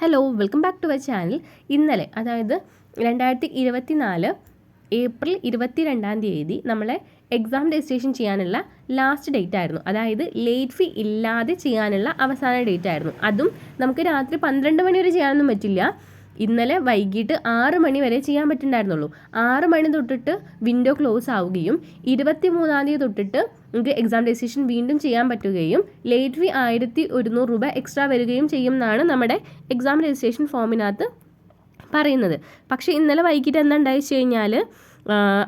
Hello, welcome back to our channel. ഇന്നലെ അതായത് 2024 April 22 നമ്മളെ എക്സാം രജിസ്ട്രേഷൻ ചെയ്യാനുള്ള ലാസ്റ്റ് ഡേറ്റ് ആയിരുന്നു. അതായത് ലേറ്റ് ഫീ ഇല്ലാതെ ചെയ്യാനുള്ള അവസാന ഡേറ്റ് ആയിരുന്നു. അതും നമുക്ക് രാത്രി 12 മണി വരെ ചെയ്യാനൊന്നും പറ്റില്ല. ഇന്നലെ വൈകിട്ട് 6 മണി വരെ ചെയ്യാൻ പറ്റുന്നുണ്ടായിരുന്നുള്ളൂ. 6 മണി തൊട്ടിട്ട് വിൻഡോ ക്ലോസ് ആവുകയും 23 തൊട്ടിട്ട് നമുക്ക് എക്സാം രജിസ്ട്രേഷൻ വീണ്ടും ചെയ്യാൻ പറ്റുകയും ലേറ്റ് ഫീ 1100 രൂപ എക്സ്ട്രാ വരികയും ചെയ്യും എന്നാണ് നമ്മുടെ എക്സാം രജിസ്ട്രേഷൻ ഫോമിനകത്ത് പറയുന്നത്. പക്ഷേ ഇന്നലെ വൈകിട്ട് എന്താ ഉണ്ടായിച്ചു കഴിഞ്ഞാൽ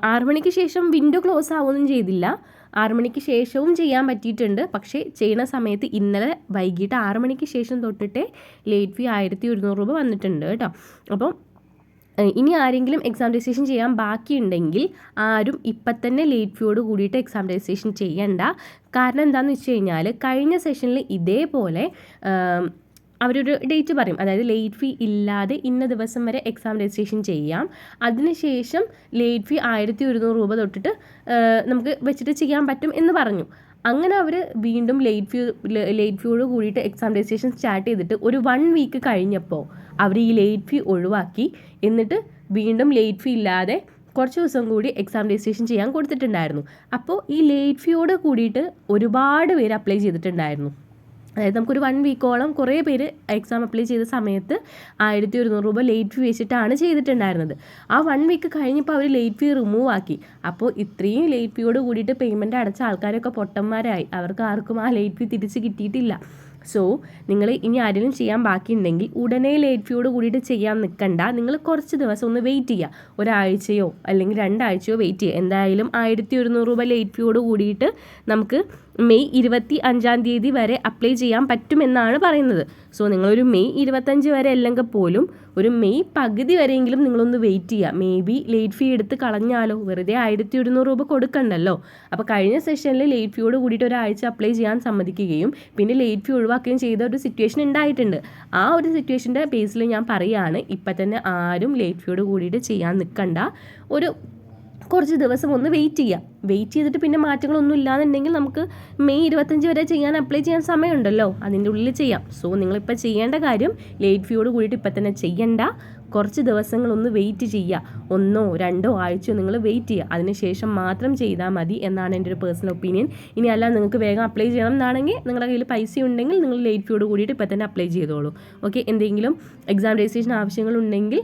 6 മണിക്ക് ശേഷം വിൻഡോ ക്ലോസ് ആവുകയൊന്നും ചെയ്തില്ല. 6 മണിക്ക് ശേഷവും ചെയ്യാൻ പറ്റിയിട്ടുണ്ട്. പക്ഷേ ചെയ്യുന്ന സമയത്ത് ഇന്നലെ വൈകിട്ട് 6 മണിക്ക് ശേഷം തൊട്ടിട്ടേ ലേറ്റ് ഫീ 1100 രൂപ വന്നിട്ടുണ്ട് കേട്ടോ. അപ്പം ഇനി ആരെങ്കിലും എക്സാം രജിസ്ട്രേഷൻ ചെയ്യാൻ ബാക്കിയുണ്ടെങ്കിൽ ആരും ഇപ്പം തന്നെ ലേറ്റ് ഫീയോട് കൂടിയിട്ട് എക്സാം രജിസ്ട്രേഷൻ ചെയ്യണ്ട. കാരണം എന്താണെന്ന് വെച്ച് കഴിഞ്ഞാൽ കഴിഞ്ഞ സെഷനിൽ ഇതേപോലെ അവരൊരു ഡേറ്റ് പറയും, അതായത് ലേറ്റ് ഫീ ഇല്ലാതെ ഇന്ന ദിവസം വരെ എക്സാം രജിസ്ട്രേഷൻ ചെയ്യാം, അതിനുശേഷം ലേറ്റ് ഫീ 1100 രൂപ തൊട്ടിട്ട് നമുക്ക് വെച്ചിട്ട് ചെയ്യാൻ പറ്റും എന്ന് പറഞ്ഞു. അങ്ങനെ അവർ വീണ്ടും ലേറ്റ് ഫീയോട് കൂടിയിട്ട് എക്സാം രജിസ്ട്രേഷൻ സ്റ്റാർട്ട് ചെയ്തിട്ട് ഒരു 1 വീക്ക് കഴിഞ്ഞപ്പോൾ അവർ ഈ ലേറ്റ് ഫീ ഒഴിവാക്കി. എന്നിട്ട് വീണ്ടും ലേറ്റ് ഫീ ഇല്ലാതെ കുറച്ച് ദിവസം കൂടി എക്സാം രജിസ്ട്രേഷൻ ചെയ്യാൻ കൊടുത്തിട്ടുണ്ടായിരുന്നു. അപ്പോൾ ഈ ലേറ്റ് ഫീയോട് കൂടിയിട്ട് ഒരുപാട് പേര് അപ്ലൈ ചെയ്തിട്ടുണ്ടായിരുന്നു. അതായത് നമുക്കൊരു 1 വീക്കോളം കുറേ പേര് എക്സാം അപ്ലൈ ചെയ്ത സമയത്ത് 1100 രൂപ ലേറ്റ് ഫീ വെച്ചിട്ടാണ് ചെയ്തിട്ടുണ്ടായിരുന്നത്. ആ 1 വീക്ക് കഴിഞ്ഞപ്പോൾ അവർ ലേറ്റ് ഫീ റിമൂവ് ആക്കി. അപ്പോൾ ഇത്രയും ലേറ്റ് ഫീയോട് കൂടിയിട്ട് പേയ്മെൻറ്റ് അടച്ച ആൾക്കാരൊക്കെ പൊട്ടന്മാരായി. അവർക്ക് ആർക്കും ആ ലേറ്റ് ഫീ തിരിച്ച് കിട്ടിയിട്ടില്ല. സോ നിങ്ങൾ ഇനി ആരെങ്കിലും ചെയ്യാൻ ബാക്കിയുണ്ടെങ്കിൽ ഉടനെ ലേറ്റ് ഫീയോട് കൂടിയിട്ട് ചെയ്യാൻ നിൽക്കണ്ട. നിങ്ങൾ കുറച്ച് ദിവസം ഒന്ന് വെയിറ്റ് ചെയ്യുക. ഒരാഴ്ചയോ അല്ലെങ്കിൽ 2 ആഴ്ചയോ വെയിറ്റ് ചെയ്യുക. എന്തായാലും 1100 രൂപ ലേറ്റ് ഫീയോട് കൂടിയിട്ട് നമുക്ക് മെയ് 25 വരെ അപ്ലൈ ചെയ്യാൻ പറ്റുമെന്നാണ് പറയുന്നത്. സോ നിങ്ങളൊരു മെയ് 25 വരെ അല്ലെങ്കിൽ പോലും ഒരു മെയ് പകുതി വരെയെങ്കിലും നിങ്ങളൊന്ന് വെയിറ്റ് ചെയ്യുക. മേ ബി ലേറ്റ് ഫീ എടുത്ത് കളഞ്ഞാലോ, വെറുതെ 1100 രൂപ കൊടുക്കണ്ടല്ലോ. അപ്പോൾ കഴിഞ്ഞ സെഷനിൽ ലേറ്റ് ഫീയോട് കൂടിയിട്ട് ഒരാഴ്ച അപ്ലൈ ചെയ്യാൻ സമ്മതിക്കുകയും പിന്നെ ലേറ്റ് ഫീ ഒഴിവാക്കുകയും ചെയ്ത ഒരു സിറ്റുവേഷൻ ഉണ്ടായിട്ടുണ്ട്. ആ ഒരു സിറ്റുവേഷൻ്റെ ബേസിൽ ഞാൻ പറയുകയാണ്, ഇപ്പം തന്നെ ആരും ലേറ്റ് ഫീയോട് കൂടിയിട്ട് ചെയ്യാൻ നിൽക്കണ്ട. ഒരു കുറച്ച് ദിവസം ഒന്ന് വെയിറ്റ് ചെയ്തിട്ട് പിന്നെ മാറ്റങ്ങളൊന്നും ഇല്ലാന്നുണ്ടെങ്കിൽ നമുക്ക് മെയ് 25 വരെ അപ്ലൈ ചെയ്യാൻ സമയമുണ്ടല്ലോ, അതിൻ്റെ ഉള്ളിൽ ചെയ്യാം. സോ നിങ്ങളിപ്പോൾ ചെയ്യേണ്ട കാര്യം ലേറ്റ് ഫീയോട് കൂടിയിട്ട് ഇപ്പം തന്നെ ചെയ്യണ്ട. കുറച്ച് ദിവസങ്ങളൊന്ന് വെയിറ്റ് ചെയ്യുക. 1 or 2 ആഴ്ചയോ നിങ്ങൾ വെയിറ്റ് ചെയ്യുക. അതിനുശേഷം മാത്രം ചെയ്താൽ മതി എന്നാണ് എൻ്റെ ഒരു പേഴ്സണൽ ഒപ്പീനിയൻ. ഇനി അല്ല നിങ്ങൾക്ക് വേഗം അപ്ലൈ ചെയ്യണം എന്നാണെങ്കിൽ നിങ്ങളുടെ കയ്യിൽ പൈസ ഉണ്ടെങ്കിൽ നിങ്ങൾ ലേറ്റ് ഫീയോട് കൂടിയിട്ട് ഇപ്പം തന്നെ അപ്ലൈ ചെയ്തോളൂ. ഓക്കെ, എന്തെങ്കിലും എക്സാം രജിസ്ട്രേഷൻ ആവശ്യങ്ങളുണ്ടെങ്കിൽ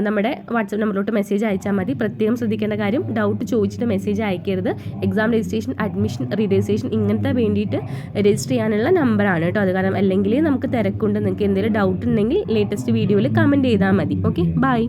നമ്മുടെ വാട്സപ്പ് നമ്പറിലോട്ട് മെസ്സേജ് അയച്ചാൽ മതി. പ്രത്യേകം ശ്രദ്ധിക്കേണ്ട കാര്യം, ഡൗട്ട് ചോദിച്ചിട്ട് മെസ്സേജ് അയക്കരുത്. എക്സാം രജിസ്ട്രേഷൻ, അഡ്മിഷൻ, രജിസ്ട്രേഷൻ ഇങ്ങനത്തെ വേണ്ടിയിട്ട് രജിസ്റ്റർ ചെയ്യാനുള്ള നമ്പറാണ് കേട്ടോ. അത് കാരണം അല്ലെങ്കിൽ നമുക്ക് തിരക്കുണ്ട്. നിങ്ങൾക്ക് എന്തെങ്കിലും ഡൗട്ട് ഉണ്ടെങ്കിൽ ലേറ്റസ്റ്റ് വീഡിയോയിൽ കമൻറ്റ് ചെയ്താൽ മതി. Okay, by.